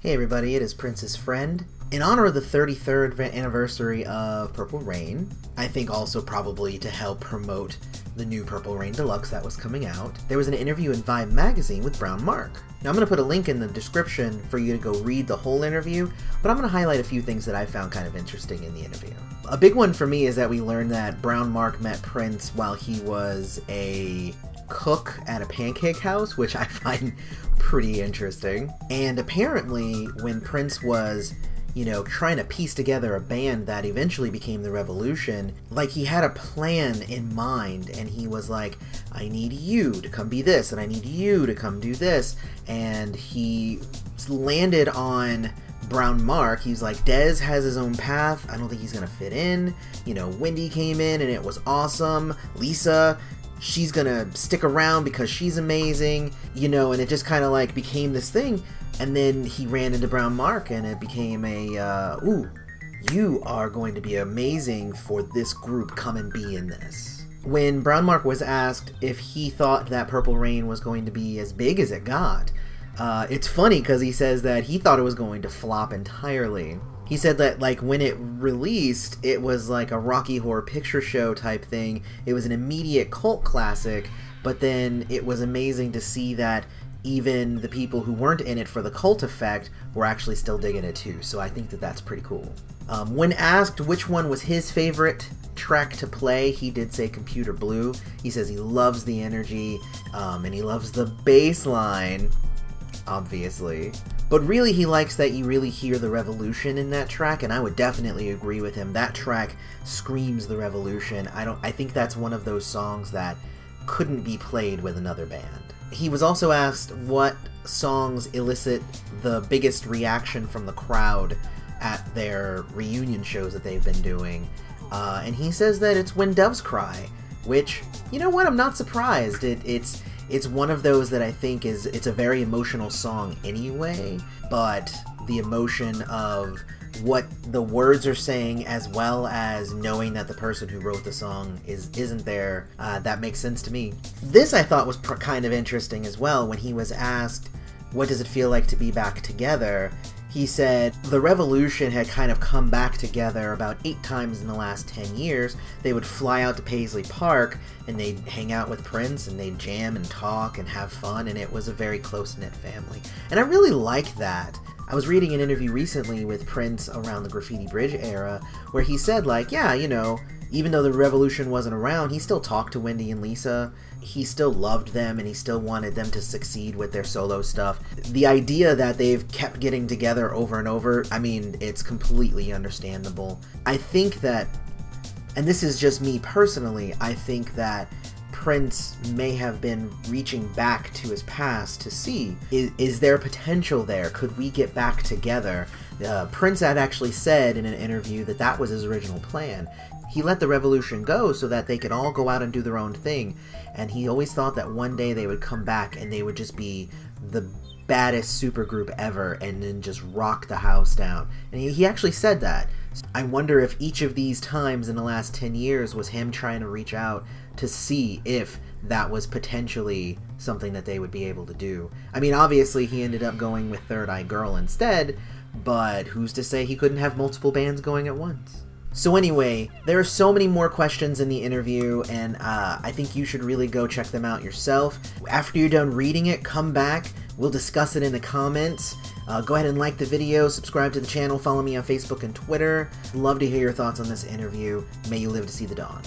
Hey everybody, it is Prince's friend. In honor of the 33rd anniversary of Purple Rain, I think also probably to help promote the new Purple Rain Deluxe that was coming out, there was an interview in Vibe magazine with Brownmark. Now I'm going to put a link in the description for you to go read the whole interview, but I'm going to highlight a few things that I found kind of interesting in the interview. A big one for me is that we learned that Brownmark met Prince while he was a cook at a pancake house, which I find pretty interesting. And apparently when Prince was, trying to piece together a band that eventually became the Revolution, like he had a plan in mind and he was like, I need you to come be this and I need you to come do this. And he landed on Brownmark. He's like, Dez has his own path. I don't think he's gonna fit in. Wendy came in and it was awesome. Lisa, she's gonna stick around because she's amazing, and it just kind of like became this thing. And then he ran into Brownmark and it became a, ooh, you are going to be amazing for this group, come and be in this. When Brownmark was asked if he thought that Purple Rain was going to be as big as it got, it's funny because he says that he thought it was going to flop entirely. He said that, like, when it released, it was like a Rocky Horror Picture Show type thing. It was an immediate cult classic, but then it was amazing to see that even the people who weren't in it for the cult effect were actually still digging it too, so I think that that's pretty cool. When asked which one was his favorite track to play, he did say Computer Blue. He says he loves the energy, and he loves the bass line, obviously. But really he likes that you really hear the Revolution in that track, and I would definitely agree with him. That track screams the Revolution. I think that's one of those songs that couldn't be played with another band. He was also asked what songs elicit the biggest reaction from the crowd at their reunion shows that they've been doing. And he says that it's When Doves Cry, which, you know what, I'm not surprised. It's one of those that I think it's a very emotional song anyway, but the emotion of what the words are saying as well as knowing that the person who wrote the song isn't there, that makes sense to me. This I thought was kind of interesting as well. When he was asked, what does it feel like to be back together? He said the Revolution had kind of come back together about 8 times in the last 10 years. They would fly out to Paisley Park and they'd hang out with Prince and they'd jam and talk and have fun, and it was a very close-knit family. And I really like that. I was reading an interview recently with Prince around the Graffiti Bridge era where he said, like, yeah, even though the Revolution wasn't around, he still talked to Wendy and Lisa. He still loved them and he still wanted them to succeed with their solo stuff. The idea that they've kept getting together over and over, I mean, it's completely understandable. I think that, and this is just me personally, I think that Prince may have been reaching back to his past to see, is there potential there? Could we get back together? Prince had actually said in an interview that that was his original plan. He let the Revolution go so that they could all go out and do their own thing, and he always thought that one day they would come back and they would just be the baddest supergroup ever and then just rock the house down. And he actually said that. I wonder if each of these times in the last 10 years was him trying to reach out to see if that was potentially something that they would be able to do. I mean, obviously he ended up going with Third Eye Girl instead, but who's to say he couldn't have multiple bands going at once? So anyway, there are so many more questions in the interview, and I think you should really go check them out yourself. After you're done reading it, come back. We'll discuss it in the comments. Go ahead and like the video, subscribe to the channel, follow me on Facebook and Twitter. Love to hear your thoughts on this interview. May you live to see the dawn.